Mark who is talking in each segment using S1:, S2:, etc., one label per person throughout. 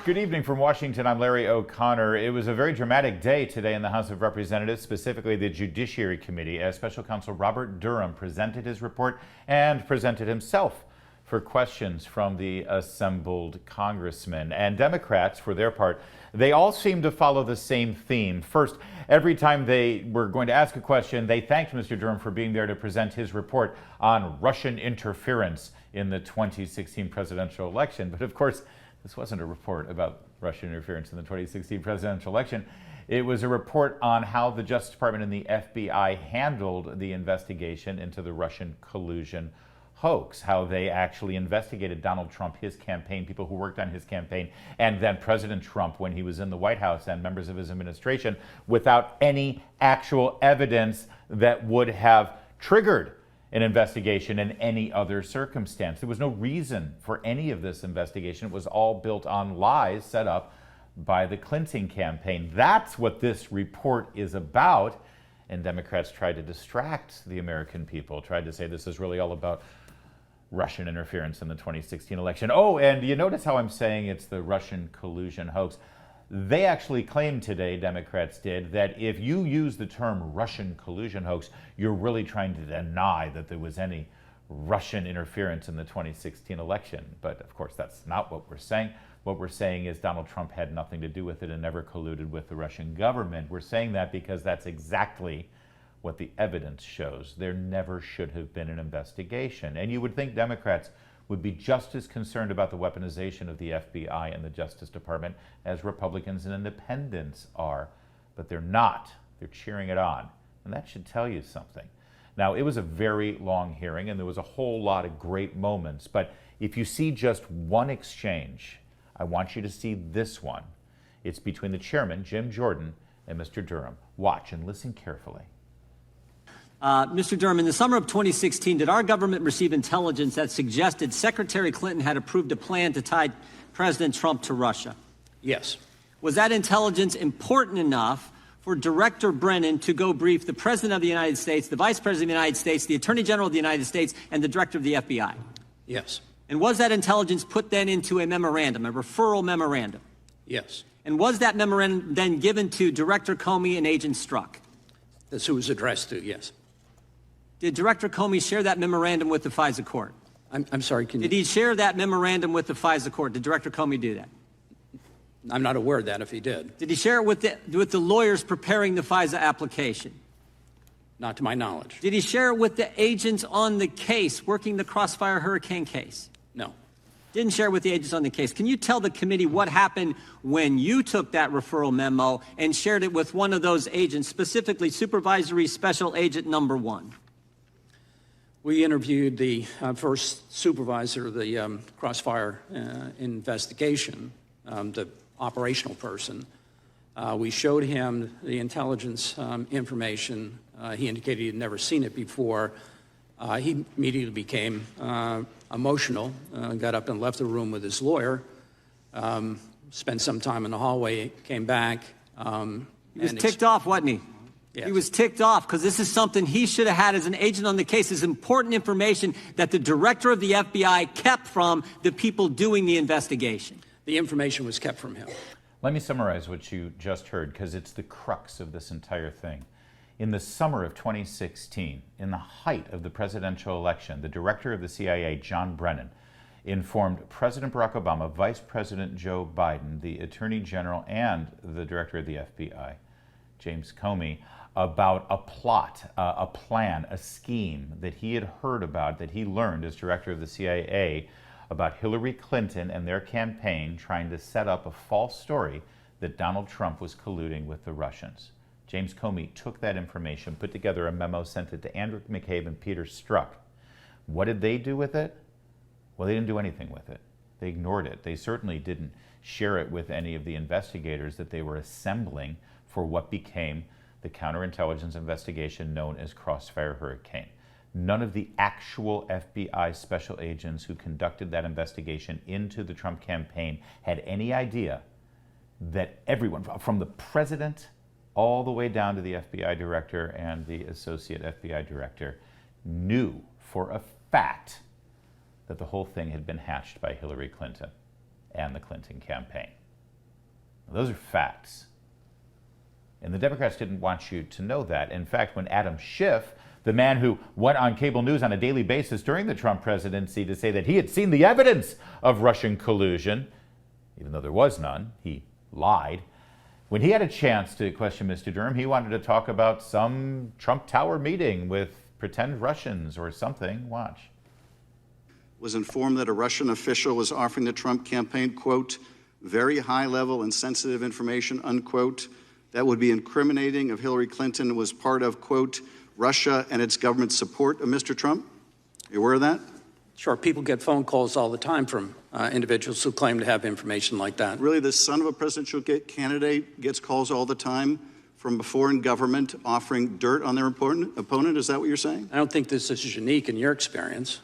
S1: Good evening from Washington. I'm Larry O'Connor. It was a very dramatic day today in the House of Representatives, specifically the Judiciary Committee, as Special Counsel Robert Durham presented his report and presented himself for questions from the assembled congressmen. And Democrats, for their part, they all seemed to follow the same theme. First, every time they were going to ask a question, they thanked Mr. Durham for being there to present his report on Russian interference in the 2016 presidential election. But of course, this wasn't a report about Russian interference in the 2016 presidential election. It was a report on how the Justice Department and the FBI handled the investigation into the Russian collusion hoax, how they actually investigated Donald Trump, his campaign, people who worked on his campaign, and then President Trump when he was in the White House and members of his administration without any actual evidence that would have triggered an investigation in any other circumstance. There was no reason for any of this investigation. It was all built on lies set up by the Clinton campaign. That's what this report is about. And Democrats tried to distract the American people, tried to say this is really all about Russian interference in the 2016 election. Oh, and you notice how I'm saying it's the Russian collusion hoax. They actually claimed today, Democrats did, that if you use the term Russian collusion hoax, you're really trying to deny that there was any Russian interference in the 2016 election. But of course, that's not what we're saying. What we're saying is Donald Trump had nothing to do with it and never colluded with the Russian government. We're saying that because that's exactly what the evidence shows. There never should have been an investigation. And you would think Democrats would be just as concerned about the weaponization of the FBI and the Justice Department as Republicans and independents are, but they're not. They're cheering it on, and that should tell you something. Now, it was a very long hearing, and there was a whole lot of great moments, but if you see just one exchange, I want you to see this one. It's between the chairman, Jim Jordan, and Mr. Durham. Watch and listen carefully.
S2: Mr. Durham, in the summer of 2016, did our government receive intelligence that suggested Secretary Clinton had approved a plan to tie President Trump to Russia?
S3: Yes.
S2: Was that intelligence important enough for Director Brennan to go brief the President of the United States, the Vice President of the United States, the Attorney General of the United States, and the Director of the FBI?
S3: Yes.
S2: And was that intelligence put then into a memorandum, a referral memorandum?
S3: Yes.
S2: And was that memorandum then given to Director Comey and Agent Strzok?
S3: That's who it was addressed to, yes.
S2: Did Director Comey share that memorandum with the FISA court?
S3: I'm sorry,
S2: Did he share that memorandum with the FISA court? Did Director Comey do that?
S3: I'm not aware of that if he did.
S2: Did he share it with the lawyers preparing the FISA application?
S3: Not to my knowledge.
S2: Did he share it with the agents on the case, working the Crossfire Hurricane case?
S3: No.
S2: Didn't share it with the agents on the case. Can you tell the committee what happened when you took that referral memo and shared it with one of those agents, specifically Supervisory Special Agent Number 1?
S3: We interviewed the first supervisor of the Crossfire investigation, the operational person. We showed him the intelligence information. He indicated he had never seen it before. He immediately became emotional, got up and left the room with his lawyer, spent some time in the hallway, came back.
S2: He was ticked off, wasn't he?
S3: Yes.
S2: He was ticked off because this is something he should have had as an agent on the case. It's important information that the director of the FBI kept from the people doing the investigation.
S3: The information was kept from him.
S1: Let me summarize what you just heard, because it's the crux of this entire thing. In the summer of 2016, in the height of the presidential election, the director of the CIA, John Brennan, informed President Barack Obama, Vice President Joe Biden, the Attorney General, and the director of the FBI, James Comey, about a plot, a plan, a scheme that he had heard about, that he learned as director of the CIA, about Hillary Clinton and their campaign trying to set up a false story that Donald Trump was colluding with the Russians. James Comey took that information, put together a memo, sent it to Andrew McCabe and Peter Strzok. What did they do with it? Well, they didn't do anything with it. They ignored it. They certainly didn't share it with any of the investigators that they were assembling for what became the counterintelligence investigation known as Crossfire Hurricane. None of the actual FBI special agents who conducted that investigation into the Trump campaign had any idea that everyone, from the president all the way down to the FBI director and the associate FBI director, knew for a fact that the whole thing had been hatched by Hillary Clinton and the Clinton campaign. Those are facts. And the Democrats didn't want you to know that. In fact, when Adam Schiff, the man who went on cable news on a daily basis during the Trump presidency to say that he had seen the evidence of Russian collusion, even though there was none, he lied. When he had a chance to question Mr. Durham, he wanted to talk about some Trump Tower meeting with pretend Russians or something. Watch.
S4: Was informed that a Russian official was offering the Trump campaign, quote, very high level and sensitive information, unquote, that would be incriminating if Hillary Clinton was part of, quote, Russia and its government support of Mr. Trump? Are you aware of that?
S3: Sure, people get phone calls all the time from individuals who claim to have information like that.
S4: Really, the son of a presidential candidate gets calls all the time from foreign government offering dirt on their opponent? Is that what you're saying?
S3: I don't think this is unique in your experience.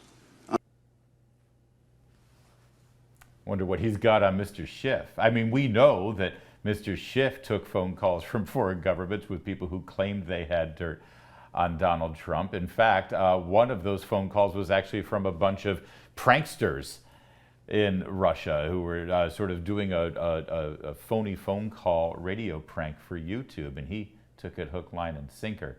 S1: Wonder what he's got on Mr. Schiff. I mean, we know that Mr. Schiff took phone calls from foreign governments with people who claimed they had dirt on Donald Trump. In fact, one of those phone calls was actually from a bunch of pranksters in Russia who were sort of doing a phony phone call radio prank for YouTube, and he took it hook, line, and sinker.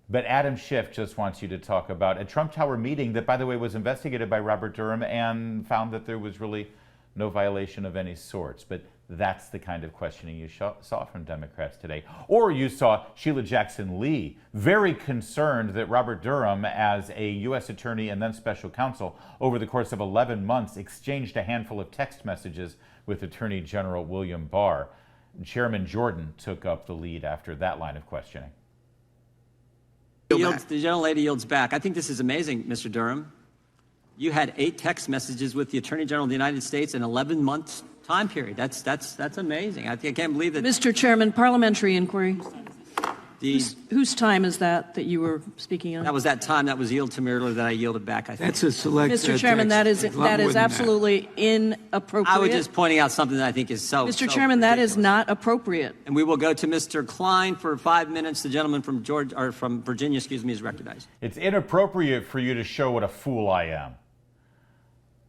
S1: But Adam Schiff just wants you to talk about a Trump Tower meeting that, by the way, was investigated by Robert Durham and found that there was really no violation of any sorts. But that's the kind of questioning you saw from Democrats today. Or you saw Sheila Jackson Lee, very concerned that Robert Durham, as a U.S. attorney and then special counsel, over the course of 11 months, exchanged a handful of text messages with Attorney General William Barr. Chairman Jordan took up the lead after that line of questioning.
S2: The gentlelady yields back. I think this is amazing, Mr. Durham. You had 8 text messages with the Attorney General of the United States in 11 months time period. That's amazing. I can't believe that.
S5: Mr. Chairman, parliamentary inquiry. Whose time is that you were speaking on?
S2: That was that time that was yielded to me earlier that I yielded back, I think.
S6: That's a select
S5: Mr. Chairman, that is absolutely inappropriate.
S2: I was just pointing out something that I think is so
S5: Mr. Chairman, that is not appropriate.
S2: And we will go to Mr. Klein for 5 minutes. The gentleman from Virginia, is recognized.
S1: It's inappropriate for you to show what a fool I am.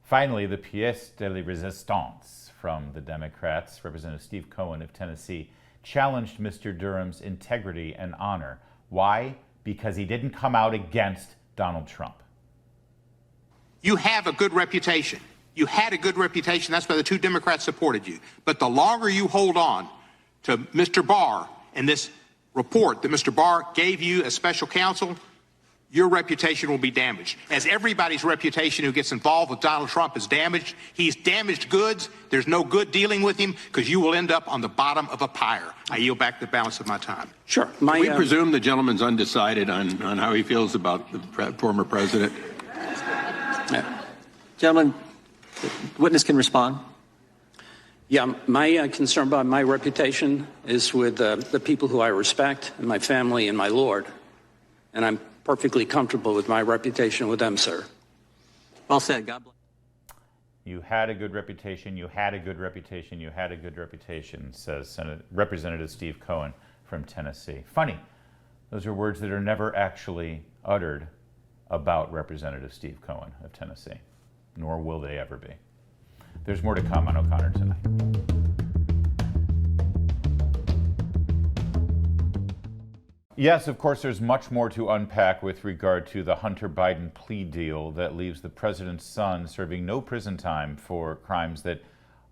S1: Finally, the pièce de la résistance from the Democrats, Representative Steve Cohen of Tennessee, challenged Mr. Durham's integrity and honor. Why? Because he didn't come out against Donald Trump.
S7: You have a good reputation. You had a good reputation. That's why the 2 Democrats supported you. But the longer you hold on to Mr. Barr and this report that Mr. Barr gave you as special counsel, your reputation will be damaged. As everybody's reputation who gets involved with Donald Trump is damaged, he's damaged goods. There's no good dealing with him because you will end up on the bottom of a pyre. I yield back the balance of my time.
S3: Sure.
S6: Can we presume the gentleman's undecided on how he feels about the former president?
S2: Gentlemen, the witness can respond.
S3: Yeah, my concern about my reputation is with the people who I respect and my family and my Lord. And I'm perfectly comfortable with my reputation with them, sir.
S2: Well said. God bless.
S1: You had a good reputation, you had a good reputation, you had a good reputation, says Representative Steve Cohen from Tennessee. Funny, those are words that are never actually uttered about Representative Steve Cohen of Tennessee, nor will they ever be. There's more to come on O'Connor tonight. Yes, of course, there's much more to unpack with regard to the Hunter Biden plea deal that leaves the president's son serving no prison time for crimes that,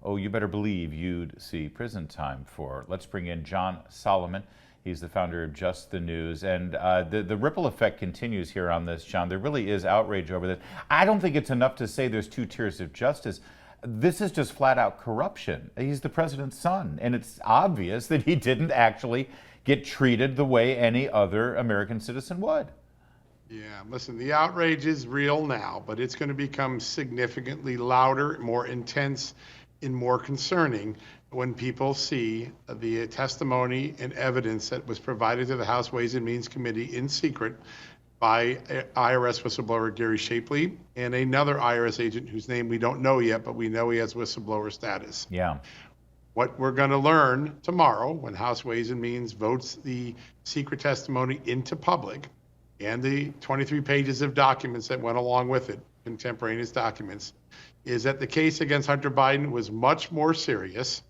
S1: oh, you better believe you'd see prison time for. Let's bring in John Solomon. He's the founder of Just the News. And the ripple effect continues here on this, John. There really is outrage over this. I don't think it's enough to say there's 2 tiers of justice. This is just flat out corruption. He's the president's son, and it's obvious that he didn't actually get treated the way any other American citizen would.
S8: Yeah, listen, the outrage is real now, but it's going to become significantly louder, more intense, and more concerning when people see the testimony and evidence that was provided to the House Ways and Means Committee in secret by IRS whistleblower Gary Shapley and another IRS agent whose name we don't know yet, but we know he has whistleblower status.
S1: Yeah.
S8: What we're going to learn tomorrow when House Ways and Means votes the secret testimony into public and the 23 pages of documents that went along with it, contemporaneous documents, is that the case against Hunter Biden was much more serious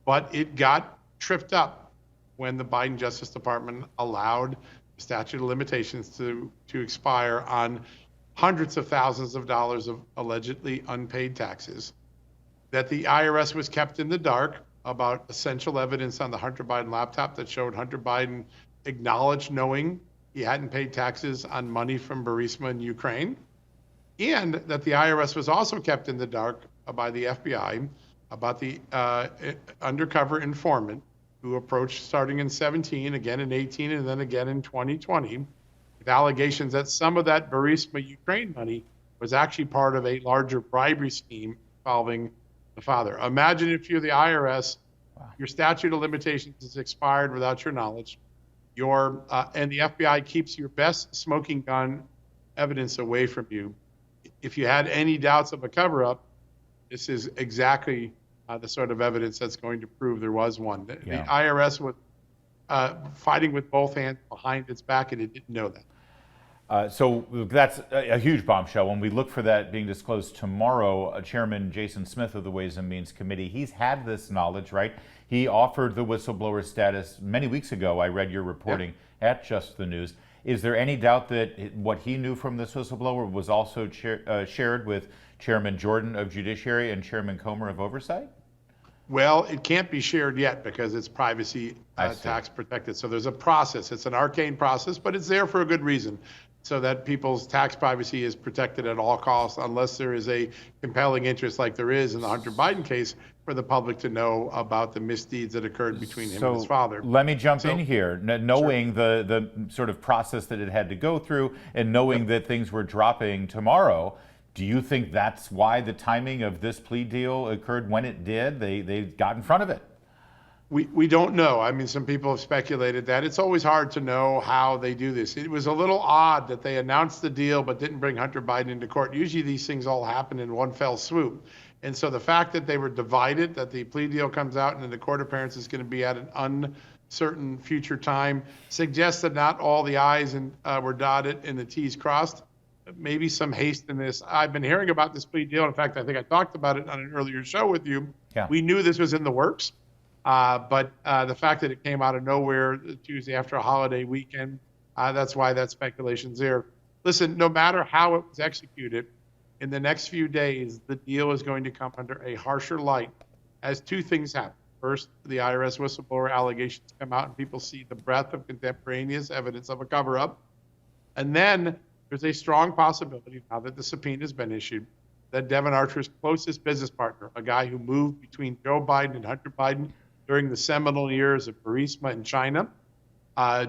S8: but it got tripped up when the Biden Justice Department allowed the statute of limitations to expire on hundreds of thousands of dollars of allegedly unpaid taxes, that the IRS was kept in the dark about essential evidence on the Hunter Biden laptop that showed Hunter Biden acknowledged knowing he hadn't paid taxes on money from Burisma in Ukraine, and that the IRS was also kept in the dark by the FBI about the undercover informant who approached starting in 17, again in 18, and then again in 2020, with allegations that some of that Burisma Ukraine money was actually part of a larger bribery scheme involving the father. Imagine if you're the IRS, your statute of limitations is expired without your knowledge, and the FBI keeps your best smoking gun evidence away from you. If you had any doubts of a cover-up, this is exactly the sort of evidence that's going to prove there was one. The IRS was fighting with both hands behind its back, and it didn't know that.
S1: So that's a huge bombshell. When we look for that being disclosed tomorrow, Chairman Jason Smith of the Ways and Means Committee, he's had this knowledge, right? He offered the whistleblower status many weeks ago. I read your reporting at Just the News. Is there any doubt that what he knew from this whistleblower was also shared with Chairman Jordan of Judiciary and Chairman Comer of Oversight?
S8: Well, it can't be shared yet because it's privacy tax protected. So there's a process. It's an arcane process, but it's there for a good reason, so that people's tax privacy is protected at all costs, unless there is a compelling interest like there is in the Hunter Biden case for the public to know about the misdeeds that occurred between him and his father.
S1: Let me jump in here. Knowing the sort of process that it had to go through and knowing that things were dropping tomorrow, do you think that's why the timing of this plea deal occurred when it did? They got in front of it.
S8: We don't know. I mean, some people have speculated that. It's always hard to know how they do this. It was a little odd that they announced the deal but didn't bring Hunter Biden into court. Usually these things all happen in one fell swoop. And so the fact that they were divided, that the plea deal comes out and then the court appearance is going to be at an uncertain future time, suggests that not all the I's were dotted and the T's crossed. Maybe some haste in this. I've been hearing about this plea deal. In fact, I think I talked about it on an earlier show with you. Yeah. We knew this was in the works. But the fact that it came out of nowhere Tuesday after a holiday weekend, that's why that speculation's there. Listen, no matter how it was executed, in the next few days, the deal is going to come under a harsher light as two things happen. First, the IRS whistleblower allegations come out and people see the breadth of contemporaneous evidence of a cover-up. And then there's a strong possibility, now that the subpoena has been issued, that Devon Archer's closest business partner, a guy who moved between Joe Biden and Hunter Biden during the seminal years of Burisma in China,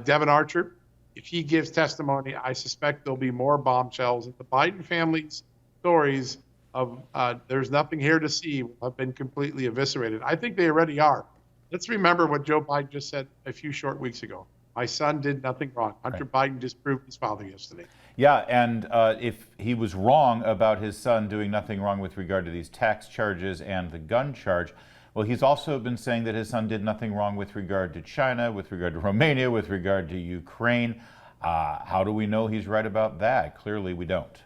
S8: Devon Archer, if he gives testimony, I suspect there'll be more bombshells. And the Biden family's stories of there's nothing here to see will have been completely eviscerated. I think they already are. Let's remember what Joe Biden just said a few short weeks ago. My son did nothing wrong. Hunter Biden disproved his father yesterday.
S1: Yeah, and if he was wrong about his son doing nothing wrong with regard to these tax charges and the gun charge, well, he's also been saying that his son did nothing wrong with regard to China, with regard to Romania, with regard to Ukraine. How do we know he's right about that? Clearly, we don't.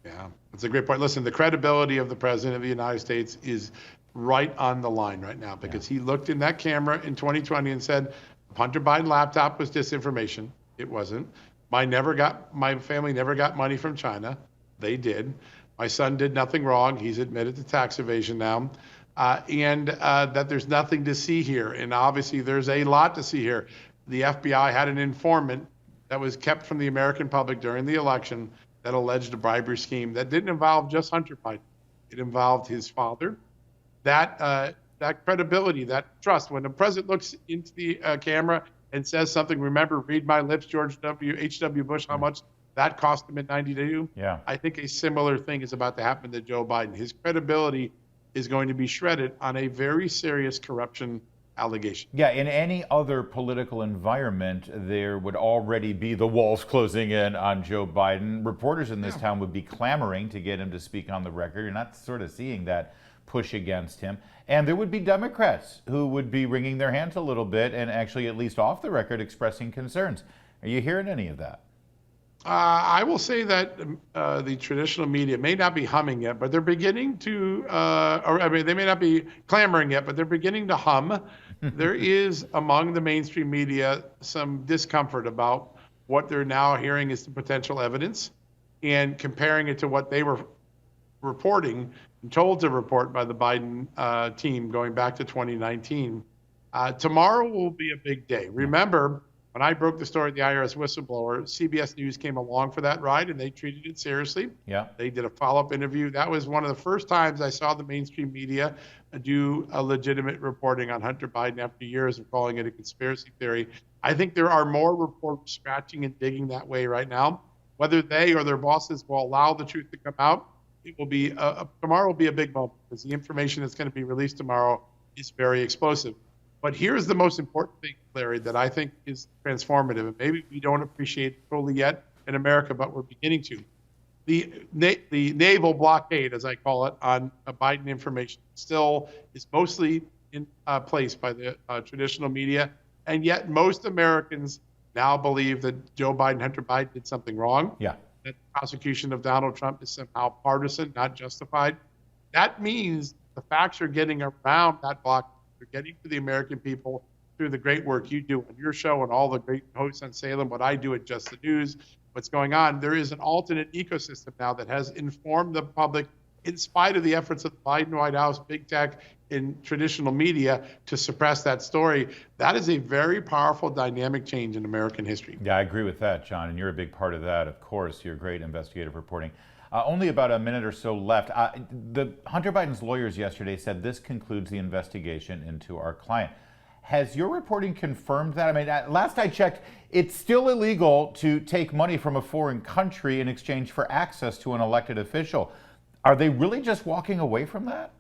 S8: Yeah, that's a great point. Listen, the credibility of the President of the United States is right on the line right now because he looked in that camera in 2020 and said, Hunter Biden laptop was disinformation. It wasn't. My family never got money from China. They did. My son did nothing wrong. He's admitted to tax evasion now. And that there's nothing to see here. And obviously there's a lot to see here. The FBI had an informant that was kept from the American public during the election that alleged a bribery scheme that didn't involve just Hunter Biden. It involved his father. That credibility, that trust, when the president looks into the camera and says something, remember, read my lips, George H.W. Bush, how much that cost him in 92?
S1: Yeah.
S8: I think a similar thing is about to happen to Joe Biden. His credibility is going to be shredded on a very serious corruption allegation.
S1: Yeah, in any other political environment, there would already be the walls closing in on Joe Biden. Reporters in this town would be clamoring to get him to speak on the record. You're not sort of seeing that push against him. And there would be Democrats who would be wringing their hands a little bit and actually, at least off the record, expressing concerns. Are you hearing any of that?
S8: I will say that the traditional media may not be humming yet, but they're beginning to, they may not be clamoring yet, but they're beginning to hum. There is among the mainstream media some discomfort about what they're now hearing is the potential evidence and comparing it to what they were reporting and told to report by the Biden team going back to 2019. Tomorrow will be a big day. Remember, when I broke the story of the IRS whistleblower, CBS News came along for that ride, and they treated it seriously.
S1: Yeah.
S8: They did a follow-up interview. That was one of the first times I saw the mainstream media do a legitimate reporting on Hunter Biden after years of calling it a conspiracy theory. I think there are more reporters scratching and digging that way right now. Whether they or their bosses will allow the truth to come out, it will be tomorrow will be a big moment because the information that's going to be released tomorrow is very explosive. But here's the most important thing, Larry, that I think is transformative, and maybe we don't appreciate it fully yet in America, but we're beginning to. The naval blockade, as I call it, on Biden information still is mostly in place by the traditional media, and yet most Americans now believe that Joe Biden, Hunter Biden did something wrong.
S1: Yeah.
S8: That the prosecution of Donald Trump is somehow partisan, not justified. That means the facts are getting around that blockade. They're getting to the American people through the great work you do on your show and all the great hosts on Salem, what I do at Just the News, what's going on. There is an alternate ecosystem now that has informed the public in spite of the efforts of the Biden White House, big tech, and traditional media to suppress that story. That is a very powerful dynamic change in American history.
S1: Yeah, I agree with that, John, and you're a big part of that, of course. You're great investigative reporting. Only about a minute or so left. The Hunter Biden's lawyers yesterday said this concludes the investigation into our client. Has your reporting confirmed that? I mean, last I checked, it's still illegal to take money from a foreign country in exchange for access to an elected official. Are they really just walking away from that?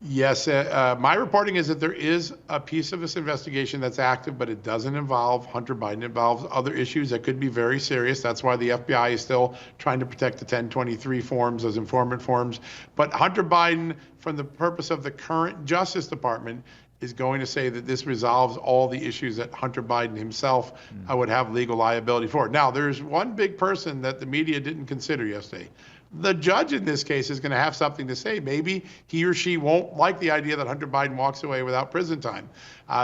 S8: Yes, my reporting is that there is a piece of this investigation that's active, but it doesn't involve Hunter Biden. It involves other issues that could be very serious. That's why the FBI is still trying to protect the 1023 forms, those informant forms. But Hunter Biden, from the purpose of the current Justice Department, is going to say that this resolves all the issues that Hunter Biden himself would have legal liability for. Now, there's one big person that the media didn't consider yesterday. The judge in this case is going to have something to say. Maybe he or she won't like the idea that Hunter Biden walks away without prison time.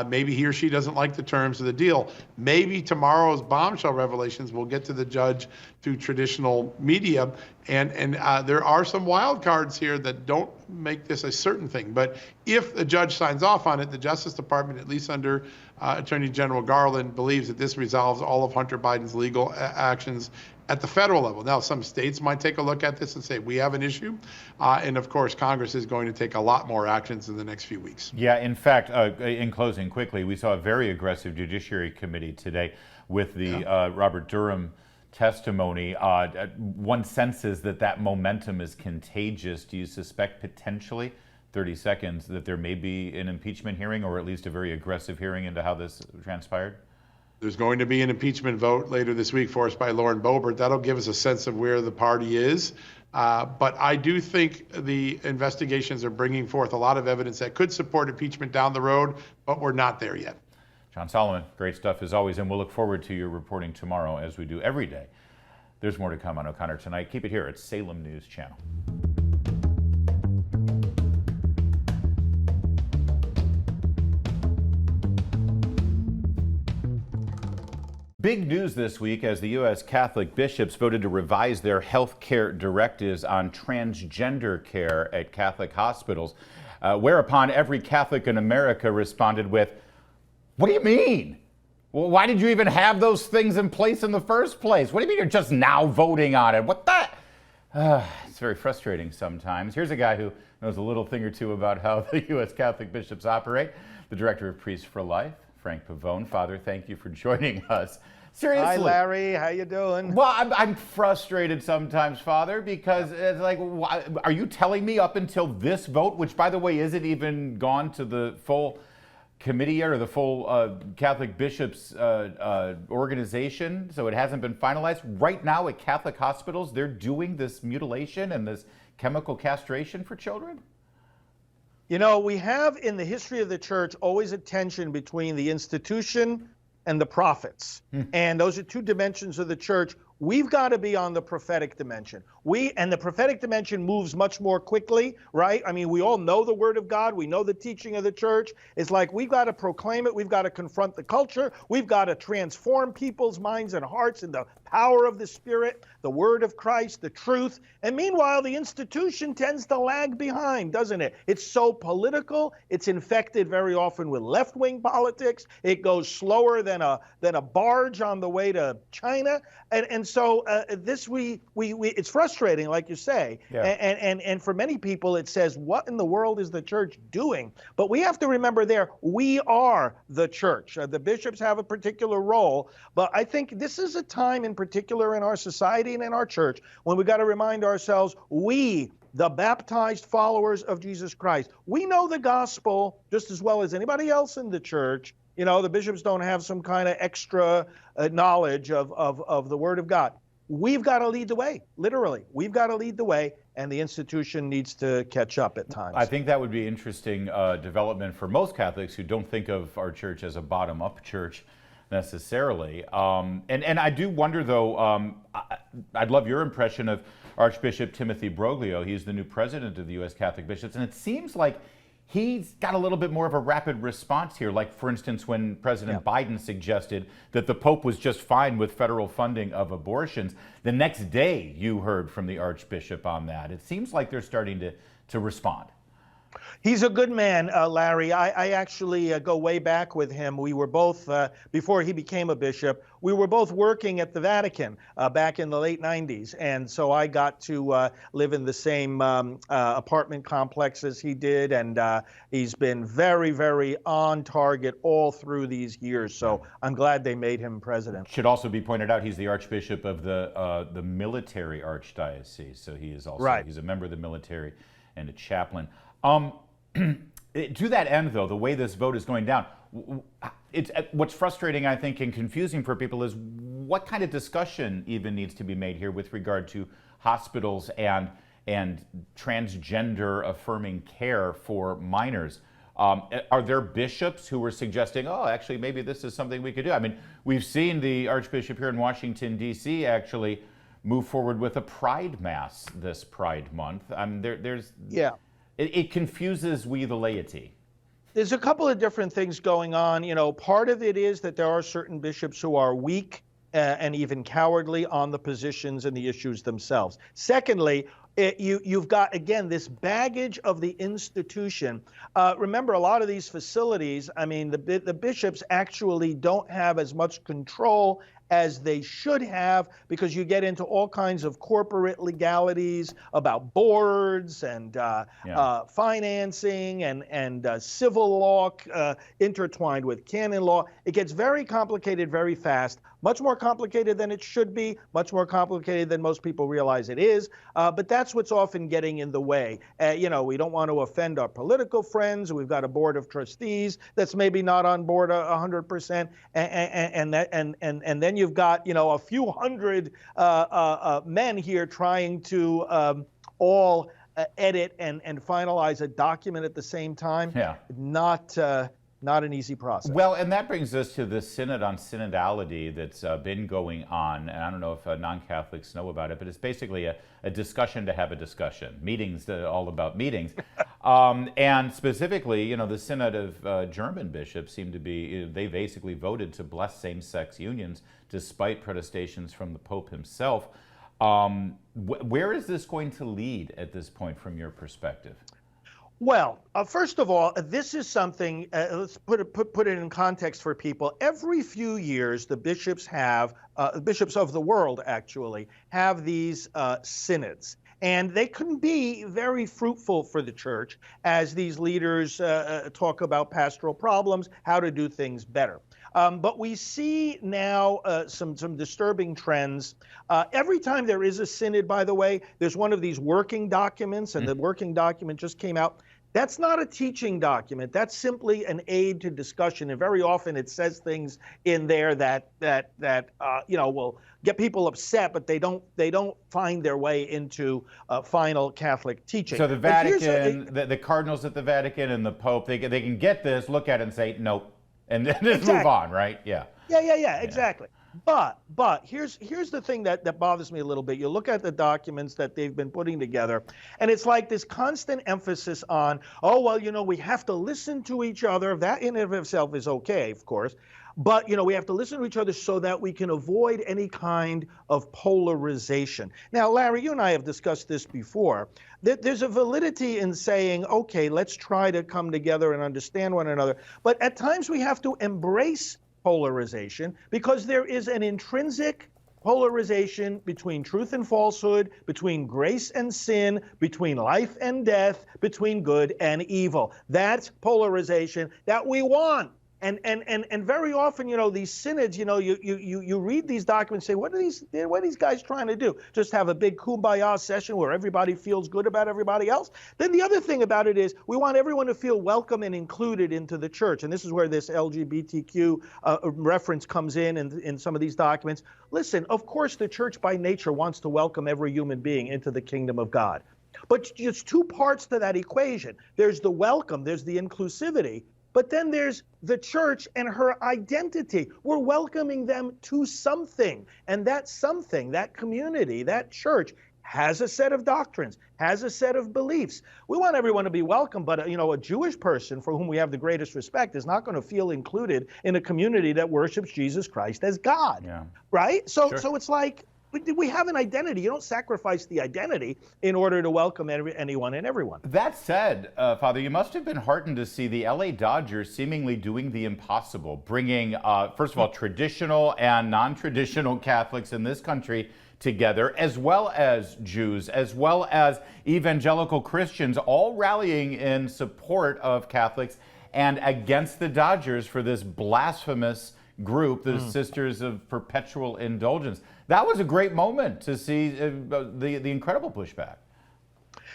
S8: Maybe he or she doesn't like the terms of the deal. Maybe tomorrow's bombshell revelations will get to the judge through traditional media. And there are some wild cards here that don't make this a certain thing. But if the judge signs off on it, the Justice Department, at least under Attorney General Garland, believes that this resolves all of Hunter Biden's legal actions at the federal level. Now, some states might take a look at this and say, we have an issue. And of course, Congress is going to take a lot more actions in the next few weeks.
S1: Yeah, in fact, in closing quickly, we saw a very aggressive Judiciary Committee today with the Robert Durham testimony. One senses that momentum is contagious. Do you suspect potentially, 30 seconds, that there may be an impeachment hearing or at least a very aggressive hearing into how this transpired?
S8: There's going to be an impeachment vote later this week forced by Lauren Boebert. That'll give us a sense of where the party is. But I do think the investigations are bringing forth a lot of evidence that could support impeachment down the road, but we're not there yet.
S1: John Solomon, great stuff as always, and we'll look forward to your reporting tomorrow as we do every day. There's more to come on O'Connor Tonight. Keep it here at Salem News Channel. Big news this week as the U.S. Catholic bishops voted to revise their health care directives on transgender care at Catholic hospitals, whereupon every Catholic in America responded with, "What do you mean? Well, why did you even have those things in place in the first place? What do you mean you're just now voting on it? What the?" It's very frustrating sometimes. Here's a guy who knows a little thing or two about how the U.S. Catholic bishops operate, the Director of Priests for Life, Frank Pavone. Father, thank you for joining us. Seriously.
S9: Hi, Larry. How you doing?
S1: Well, I'm frustrated sometimes, Father, because it's like, are you telling me up until this vote, which, by the way, isn't even gone to the full committee or the full Catholic bishops organization, so it hasn't been finalized, right now at Catholic hospitals, they're doing this mutilation and this chemical castration for children?
S9: You know, we have in the history of the church always a tension between the institution and the prophets. And those are two dimensions of the church We've got to be on the prophetic dimension. And the prophetic dimension moves much more quickly, right? I mean, we all know the word of God. We know the teaching of the church. It's like we've got to proclaim it. We've got to confront the culture. We've got to transform people's minds and hearts in the power of the Spirit, the word of Christ, the truth. And meanwhile, the institution tends to lag behind, doesn't it? It's so political. It's infected very often with left-wing politics. It goes slower than a barge on the way to China. And so it's frustrating, like you say. Yeah. And for many people, it says, what in the world is the church doing? But we have to remember we are the church. The bishops have a particular role. But I think this is a time in particular in our society and in our church when we got to remind ourselves, we, the baptized followers of Jesus Christ, we know the gospel just as well as anybody else in the church. You know, the bishops don't have some kind of extra knowledge of the Word of God. We've got to lead the way, literally. We've got to lead the way, and the institution needs to catch up at times.
S1: I think that would be interesting development for most Catholics who don't think of our church as a bottom-up church necessarily. And I do wonder, though, I'd love your impression of Archbishop Timothy Broglio. He's the new president of the U.S. Catholic Bishops, and it seems like he's got a little bit more of a rapid response here. Like, for instance, when President Biden suggested that the Pope was just fine with federal funding of abortions, the next day you heard from the Archbishop on that. It seems like they're starting to respond.
S9: He's a good man, Larry. I actually go way back with him. We were both, before he became a bishop, we were both working at the Vatican back in the late 90s. And so I got to live in the same apartment complex as he did. And he's been very, very on target all through these years. So I'm glad they made him president.
S1: Should also be pointed out, he's the Archbishop of the military archdiocese. So he is also, he's a member of the military and a chaplain. To that end, though, the way this vote is going down, what's frustrating, I think, and confusing for people is what kind of discussion even needs to be made here with regard to hospitals and transgender affirming care for minors. Are there bishops who are suggesting, oh, actually, maybe this is something we could do? I mean, we've seen the Archbishop here in Washington, D.C. actually move forward with a Pride Mass this Pride Month. It confuses we, the laity.
S9: There's a couple of different things going on. You know, part of it is that there are certain bishops who are weak and even cowardly on the positions and the issues themselves. Secondly, you've got, again, this baggage of the institution. Remember, a lot of these facilities, I mean, the bishops actually don't have as much control as they should have, because you get into all kinds of corporate legalities about boards and financing and civil law intertwined with canon law. It gets very complicated very fast, much more complicated than it should be, much more complicated than most people realize it is. But that's what's often getting in the way. You know, we don't want to offend our political friends. We've got a board of trustees that's maybe not on board 100%, and then you've got, you know, a few hundred men here trying to all edit and finalize a document at the same time. Not an easy process.
S1: Well, and that brings us to the Synod on Synodality that's been going on, and I don't know if non-Catholics know about it, but it's basically a discussion to have a discussion. Meetings, all about meetings. And specifically, you know, the Synod of German bishops seem to be, they basically voted to bless same-sex unions despite protestations from the Pope himself. Where is this going to lead at this point from your perspective?
S9: Well, first of all, this is something, let's put it in context for people. Every few years, the bishops bishops of the world actually, have these synods. And they can be very fruitful for the church as these leaders talk about pastoral problems, how to do things better. But we see now some disturbing trends. Every time there is a synod, by the way, there's one of these working documents, and the working document just came out. That's not a teaching document. That's simply an aid to discussion, and very often it says things in there that you know, will get people upset, but they don't find their way into final Catholic teaching.
S1: So the Vatican, the cardinals at the Vatican, and the Pope, they can get this, look at it, and say nope, and then just move on, right? Yeah,
S9: exactly. But here's the thing that bothers me a little bit. You look at the documents that they've been putting together, and it's like this constant emphasis on, oh, well, we have to listen to each other. That in and of itself is okay, of course. But, we have to listen to each other so that we can avoid any kind of polarization. Now, Larry, you and I have discussed this before. There's a validity in saying, okay, let's try to come together and understand one another. But at times we have to embrace polarization because there is an intrinsic polarization between truth and falsehood, between grace and sin, between life and death, between good and evil. That's polarization that we want. And very often, these synods, you read these documents and say, what are these guys trying to do? Just have a big kumbaya session where everybody feels good about everybody else? Then the other thing about it is we want everyone to feel welcome and included into the church. And this is where this LGBTQ reference comes in some of these documents. Listen, of course, the church by nature wants to welcome every human being into the kingdom of God. But there's two parts to that equation. There's the welcome, there's the inclusivity. But then there's the church and her identity. We're welcoming them to something. And that something, that community, that church has a set of doctrines, has a set of beliefs. We want everyone to be welcome, but a Jewish person for whom we have the greatest respect is not going to feel included in a community that worships Jesus Christ as God. Yeah. Right? So it's like, we have an identity. You don't sacrifice the identity in order to welcome anyone and everyone.
S1: That said, Father, you must have been heartened to see the LA Dodgers seemingly doing the impossible, bringing, first of all, traditional and non-traditional Catholics in this country together, as well as Jews, as well as evangelical Christians, all rallying in support of Catholics and against the Dodgers for this blasphemous group, the Sisters of Perpetual Indulgence. That was a great moment to see the incredible pushback.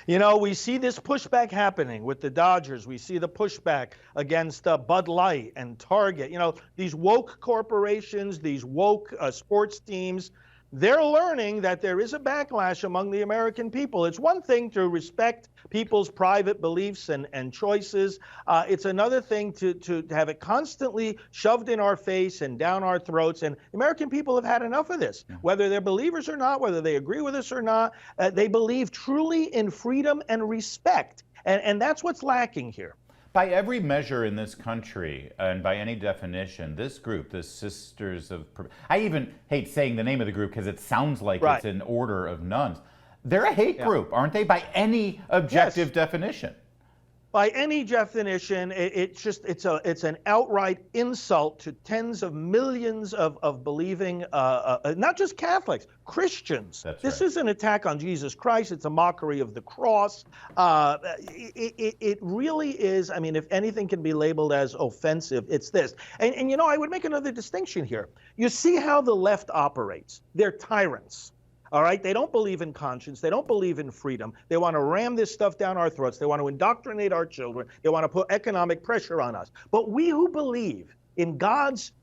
S9: We see this pushback happening with the Dodgers. We see the pushback against Bud Light and Target. These woke corporations, these woke sports teams, they're learning that there is a backlash among the American people. It's one thing to respect people's private beliefs and choices. It's another thing to have it constantly shoved in our face and down our throats. And American people have had enough of this. Whether they're believers or not, whether they agree with us or not, they believe truly in freedom and respect. And that's what's lacking here.
S1: By every measure in this country, and by any definition, this group, the Sisters of... I even hate saying the name of the group because it sounds like it's an order of nuns. They're a hate group, aren't they, by any objective definition?
S9: By any definition, it's an outright insult to tens of millions of believing, not just Catholics, Christians. This is an attack on Jesus Christ. It's a mockery of the cross. It really is. I mean, if anything can be labeled as offensive, it's this. And I would make another distinction here. You see how the left operates. They're tyrants. All right, they don't believe in conscience. They don't believe in freedom. They want to ram this stuff down our throats. They want to indoctrinate our children. They want to put economic pressure on us. But we who believe in God's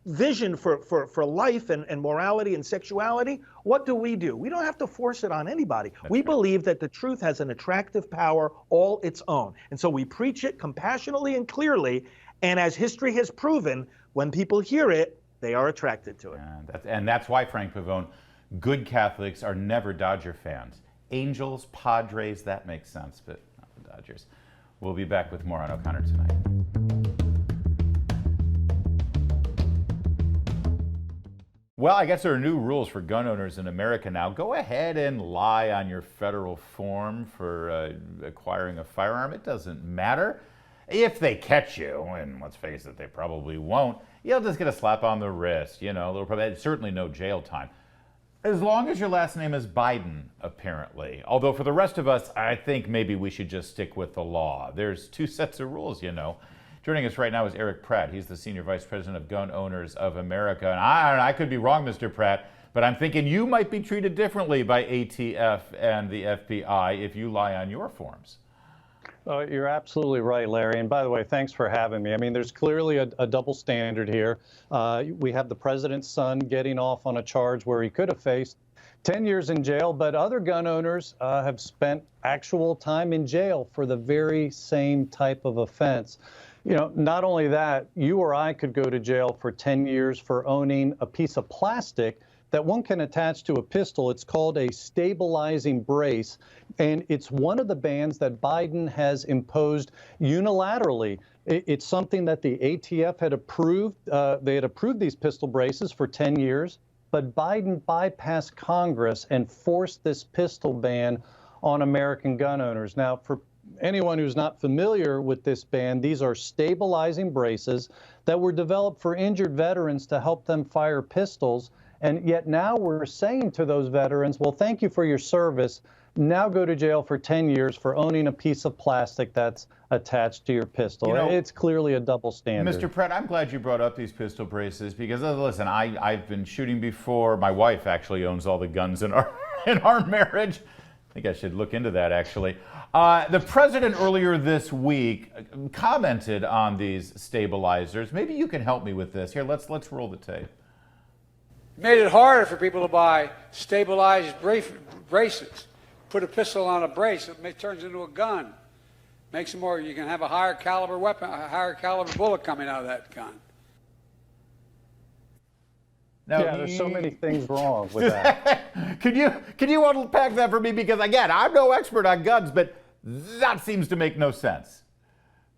S9: vision for life and morality and sexuality, what do? We don't have to force it on anybody. We believe that the truth has an attractive power all its own. And so we preach it compassionately and clearly. And as history has proven, when people hear it, they are attracted to it.
S1: And that's why, Frank Pavone, good Catholics are never Dodger fans. Angels, Padres, that makes sense, but not the Dodgers. We'll be back with more on O'Connor tonight. Well, I guess there are new rules for gun owners in America now. Go ahead and lie on your federal form for acquiring a firearm. It doesn't matter. If they catch you, and let's face it, they probably won't, you'll just get a slap on the wrist. Certainly no jail time. As long as your last name is Biden, apparently. Although for the rest of us, I think maybe we should just stick with the law. There's two sets of rules, Joining us right now is Eric Pratt. He's the Senior Vice President of Gun Owners of America. And I could be wrong, Mr. Pratt, but I'm thinking you might be treated differently by ATF and the FBI if you lie on your forms.
S10: You're absolutely right, Larry. And by the way, thanks for having me. I mean, there's clearly a double standard here. We have the president's son getting off on a charge where he could have faced 10 years in jail, but other gun owners have spent actual time in jail for the very same type of offense. You know, not only that, you or I could go to jail for 10 years for owning a piece of plastic that one can attach to a pistol. It's called a stabilizing brace, and it's one of the bans that Biden has imposed unilaterally. It's something that the ATF had approved. They had approved these pistol braces for 10 years, but Biden bypassed Congress and forced this pistol ban on American gun owners. Now, for anyone who's not familiar with this ban, these are stabilizing braces that were developed for injured veterans to help them fire pistols. And yet now we're saying to those veterans, well, thank you for your service. Now go to jail for 10 years for owning a piece of plastic that's attached to your pistol. You know, it's clearly a double standard.
S1: Mr. Pratt, I'm glad you brought up these pistol braces because, listen, I've been shooting before. My wife actually owns all the guns in our marriage. I think I should look into that, actually. The president earlier this week commented on these stabilizers. Maybe you can help me with this. Here, let's roll the tape.
S11: Made it harder for people to buy stabilized braces. Put a pistol on a brace, it turns into a gun. Makes it more, you can have a higher caliber weapon, a higher caliber bullet coming out of that gun.
S10: Now, yeah, there's so many things wrong with that.
S1: Can you unpack that for me? Because again, I'm no expert on guns, but that seems to make no sense.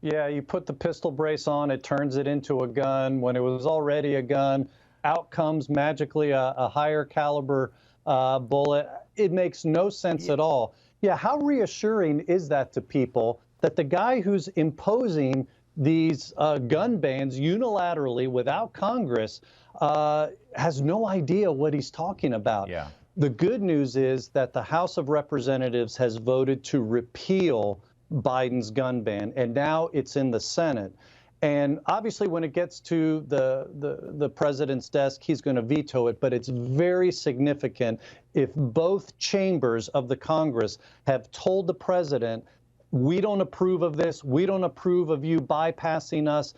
S10: Yeah, you put the pistol brace on, it turns it into a gun. When it was already a gun, out comes magically a higher caliber bullet. It makes no sense at all. Yeah, how reassuring is that to people that the guy who's imposing these gun bans unilaterally without Congress has no idea what he's talking about?
S1: Yeah.
S10: The good news is that the House of Representatives has voted to repeal Biden's gun ban, and now it's in the Senate. And obviously, when it gets to the president's desk, he's going to veto it. But it's very significant if both chambers of the Congress have told the president, we don't approve of this. We don't approve of you bypassing us.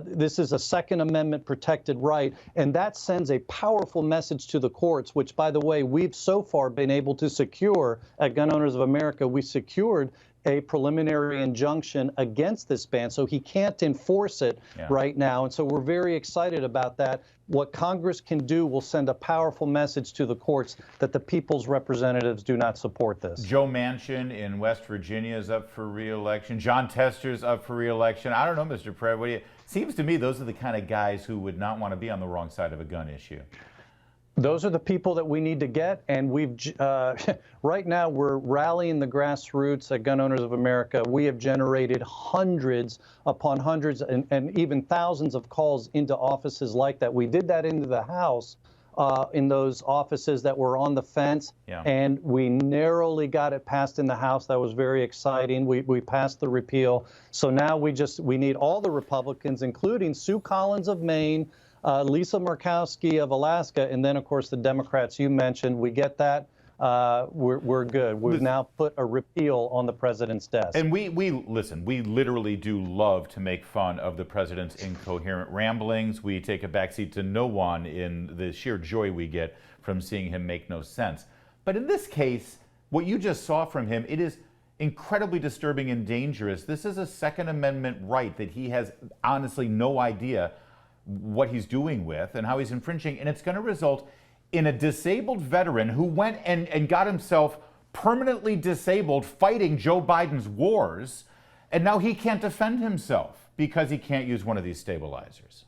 S10: This is a Second Amendment protected right. And that sends a powerful message to the courts, which, by the way, we've so far been able to secure at Gun Owners of America. We secured a preliminary injunction against this ban, so he can't enforce it right now. And so we're very excited about that. What Congress can do will send a powerful message to the courts that the people's representatives do not support this.
S1: Joe Manchin in West Virginia is up for re-election. John Tester's up for re-election. I don't know, Mr. Pratt, what do you... Seems to me those are the kind of guys who would not want to be on the wrong side of a gun issue.
S10: Those are the people that we need to get, and we've right now we're rallying the grassroots at Gun Owners of America. We have generated hundreds upon hundreds and even thousands of calls into offices like that. We did that into the House in those offices that were on the fence, and we narrowly got it passed in the House. That was very exciting. We passed the repeal. So now we need all the Republicans, including Sue Collins of Maine, Lisa Murkowski of Alaska, and then, of course, the Democrats you mentioned. We get that. We're good. We've now put a repeal on the president's desk.
S1: And we listen, we literally do love to make fun of the president's incoherent ramblings. We take a backseat to no one in the sheer joy we get from seeing him make no sense. But in this case, what you just saw from him, it is incredibly disturbing and dangerous. This is a Second Amendment right that he has honestly no idea what he's doing with and how he's infringing, and it's going to result in a disabled veteran who went and got himself permanently disabled fighting Joe Biden's wars, and now he can't defend himself because he can't use one of these stabilizers.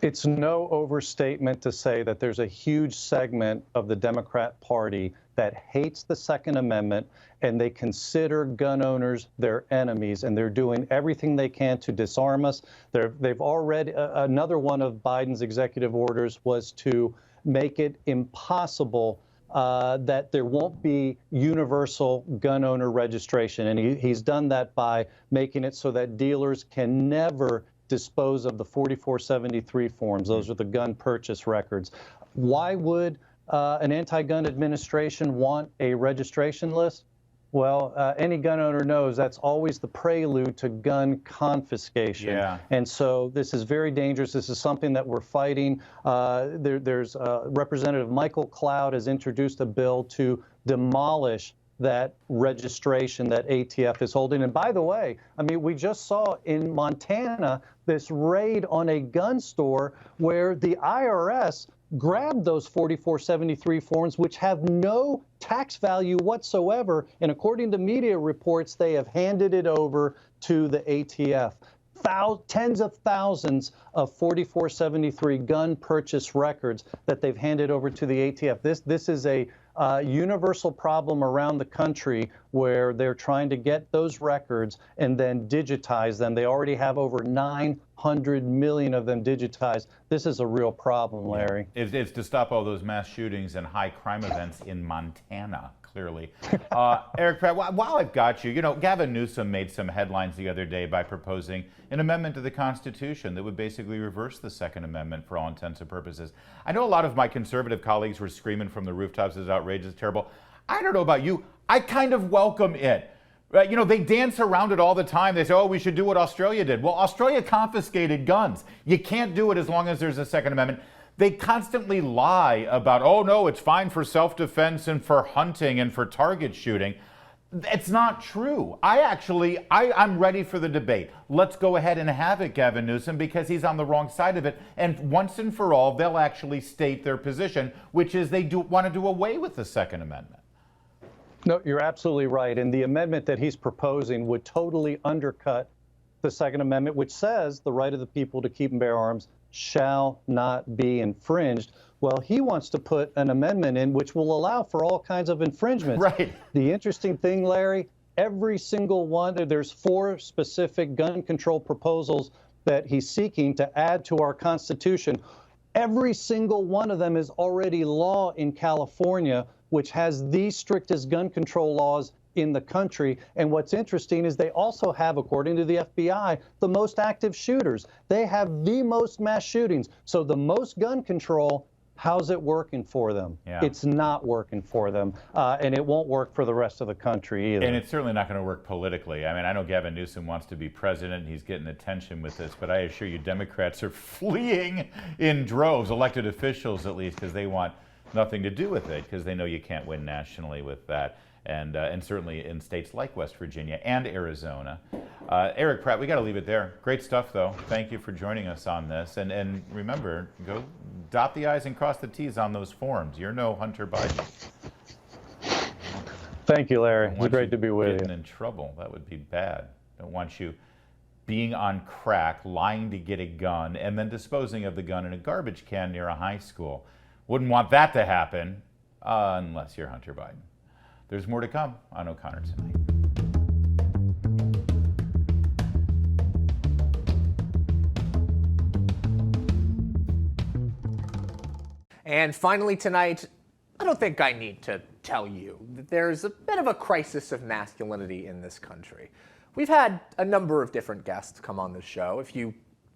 S10: It's no overstatement to say that there's a huge segment of the Democrat Party that hates the Second Amendment, and they consider gun owners their enemies, and they're doing everything they can to disarm us. They've already, another one of Biden's executive orders was to make it impossible that there won't be universal gun owner registration. And he's done that by making it so that dealers can never dispose of the 4473 forms. Those are the gun purchase records. Why would an anti-gun administration want a registration list? Well, any gun owner knows that's always the prelude to gun confiscation.
S1: Yeah.
S10: And so this is very dangerous. This is something that we're fighting. Representative Michael Cloud has introduced a bill to demolish that registration that ATF is holding. And by the way, I mean, we just saw in Montana this raid on a gun store where the IRS grabbed those 4473 forms, which have no tax value whatsoever. And according to media reports, they have handed it over to the ATF. Tens of thousands of 4473 gun purchase records that they've handed over to the ATF. This is a universal problem around the country where they're trying to get those records and then digitize them. They already have over 900 million of them digitized. This is a real problem, Larry.
S1: It's to stop all those mass shootings and high crime events in Montana, clearly. Eric Pratt, while I've got you, you know, Gavin Newsom made some headlines the other day by proposing an amendment to the Constitution that would basically reverse the Second Amendment for all intents and purposes. I know a lot of my conservative colleagues were screaming from the rooftops, "It's outrageous, it's terrible." I don't know about you. I kind of welcome it. Right? You know, they dance around it all the time. They say, oh, we should do what Australia did. Well, Australia confiscated guns. You can't do it as long as there's a Second Amendment. They constantly lie about, oh, no, it's fine for self-defense and for hunting and for target shooting. It's not true. I'm ready for the debate. Let's go ahead and have it, Gavin Newsom, because he's on the wrong side of it. And once and for all, they'll actually state their position, which is they want to do away with the Second Amendment.
S10: No, you're absolutely right. And the amendment that he's proposing would totally undercut the Second Amendment, which says the right of the people to keep and bear arms shall not be infringed. Well, he wants to put an amendment in which will allow for all kinds of infringements.
S1: Right.
S10: The interesting thing, Larry, every single one, there's 4 specific gun control proposals that he's seeking to add to our Constitution. Every single one of them is already law in California, which has the strictest gun control laws in the country. And what's interesting is they also have, according to the FBI, the most active shooters. They have the most mass shootings. So the most gun control, how's it working for them?
S1: Yeah.
S10: It's not working for them. And it won't work for the rest of the country either.
S1: And it's certainly not going to work politically. I mean, I know Gavin Newsom wants to be president and he's getting attention with this, but I assure you Democrats are fleeing in droves, elected officials at least, because they want nothing to do with it, because they know you can't win nationally with that. And certainly in states like West Virginia and Arizona. Eric Pratt, we got to leave it there. Great stuff, though. Thank you for joining us on this. And remember, go dot the I's and cross the T's on those forms. You're no Hunter Biden.
S10: Thank you, Larry. It's great to be with you.
S1: Getting in trouble. That would be bad. Don't want you being on crack, lying to get a gun, and then disposing of the gun in a garbage can near a high school. Wouldn't want that to happen unless you're Hunter Biden. There's more to come on O'Connor Tonight.
S12: And finally tonight, I don't think I need to tell you that there's a bit of a crisis of masculinity in this country. We've had a number of different guests come on this show. If you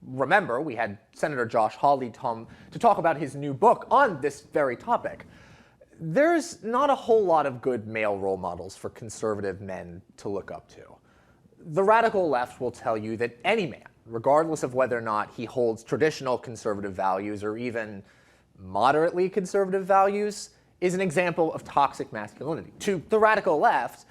S12: remember, we had Senator Josh Hawley come to talk about his new book on this very topic. There's not a whole lot of good male role models for conservative men to look up to. The radical left will tell you that any man, regardless of whether or not he holds traditional conservative values or even moderately conservative values, is an example of toxic masculinity. To the radical left,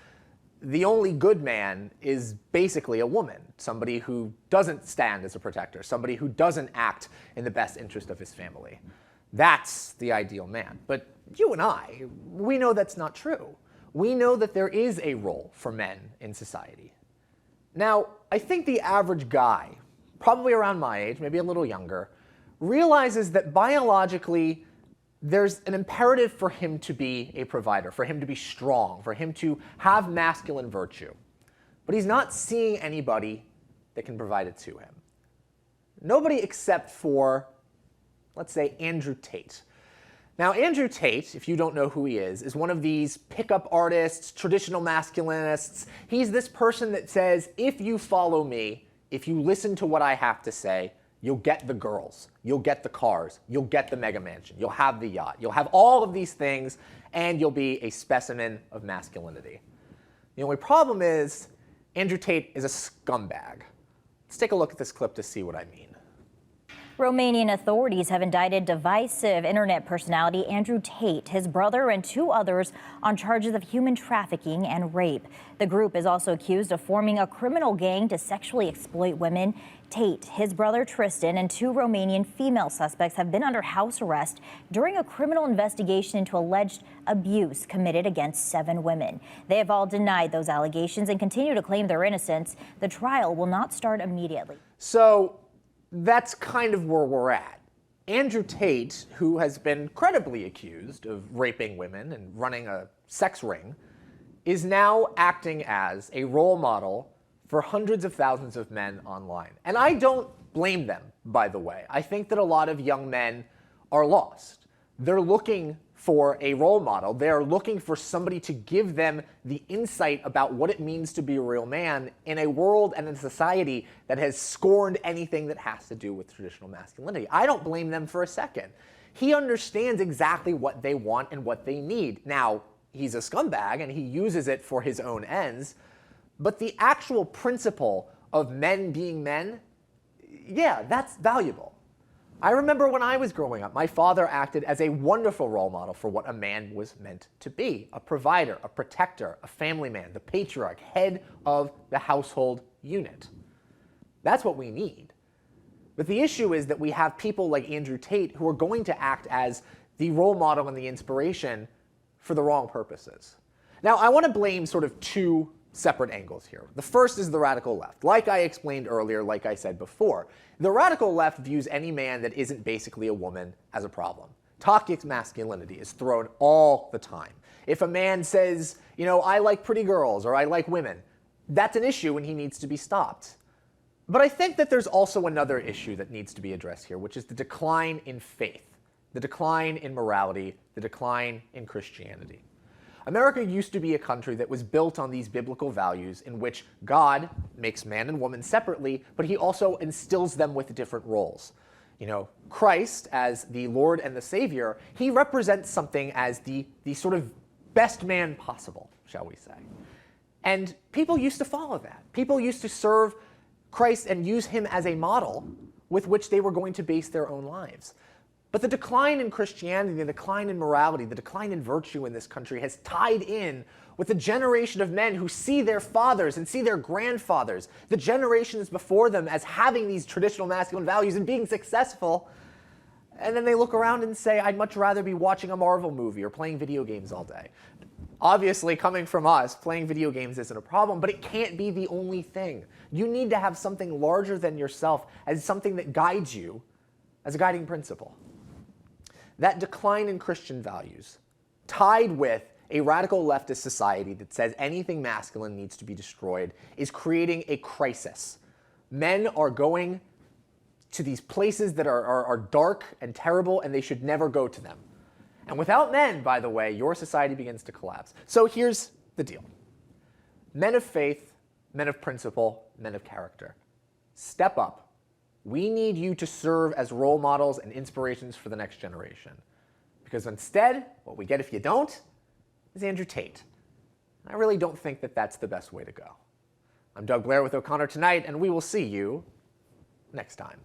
S12: the only good man is basically a woman, somebody who doesn't stand as a protector, somebody who doesn't act in the best interest of his family. That's the ideal man. But you and I, we know that's not true. We know that there is a role for men in society. Now, I think the average guy, probably around my age, maybe a little younger, realizes that biologically there's an imperative for him to be a provider, for him to be strong, for him to have masculine virtue. But he's not seeing anybody that can provide it to him. Nobody except for, let's say, Andrew Tate. Now, Andrew Tate, if you don't know who he is one of these pickup artists, traditional masculinists. He's this person that says, if you follow me, if you listen to what I have to say, you'll get the girls, you'll get the cars, you'll get the mega mansion, you'll have the yacht, you'll have all of these things, and you'll be a specimen of masculinity. The only problem is, Andrew Tate is a scumbag. Let's take a look at this clip to see what I mean.
S13: Romanian authorities have indicted divisive internet personality Andrew Tate, his brother, and 2 others on charges of human trafficking and rape. The group is also accused of forming a criminal gang to sexually exploit women. Tate, his brother Tristan, and 2 Romanian female suspects have been under house arrest during a criminal investigation into alleged abuse committed against 7 women. They have all denied those allegations and continue to claim their innocence. The trial will not start immediately.
S12: So that's kind of where we're at. Andrew Tate, who has been credibly accused of raping women and running a sex ring, is now acting as a role model for hundreds of thousands of men online. And I don't blame them, by the way. I think that a lot of young men are lost. They're looking for a role model. They're looking for somebody to give them the insight about what it means to be a real man in a world and a society that has scorned anything that has to do with traditional masculinity. I don't blame them for a second. He understands exactly what they want and what they need. Now, he's a scumbag and he uses it for his own ends, but the actual principle of men being men, yeah, that's valuable. I remember when I was growing up, my father acted as a wonderful role model for what a man was meant to be: a provider, a protector, a family man, the patriarch, head of the household unit. That's what we need. But the issue is that we have people like Andrew Tate who are going to act as the role model and the inspiration for the wrong purposes. Now, I want to blame sort of 2 separate angles here. The first is the radical left. Like I explained earlier, like I said before, the radical left views any man that isn't basically a woman as a problem. Toxic masculinity is thrown all the time. If a man says, you know, I like pretty girls or I like women, that's an issue and he needs to be stopped. But I think that there's also another issue that needs to be addressed here, which is the decline in faith, the decline in morality, the decline in Christianity. America used to be a country that was built on these biblical values in which God makes man and woman separately, but he also instills them with different roles. You know, Christ, as the Lord and the Savior, he represents something as the sort of best man possible, shall we say. And people used to follow that. People used to serve Christ and use him as a model with which they were going to base their own lives. But the decline in Christianity, the decline in morality, the decline in virtue in this country has tied in with a generation of men who see their fathers and see their grandfathers, the generations before them, as having these traditional masculine values and being successful. And then they look around and say, I'd much rather be watching a Marvel movie or playing video games all day. Obviously, coming from us, playing video games isn't a problem, but it can't be the only thing. You need to have something larger than yourself as something that guides you as a guiding principle. That decline in Christian values, tied with a radical leftist society that says anything masculine needs to be destroyed, is creating a crisis. Men are going to these places that are dark and terrible, and they should never go to them. And without men, by the way, your society begins to collapse. So here's the deal. Men of faith, men of principle, men of character, step up. We need you to serve as role models and inspirations for the next generation. Because instead, what we get if you don't is Andrew Tate. I really don't think that that's the best way to go. I'm Doug Blair with O'Connor Tonight, and we will see you next time.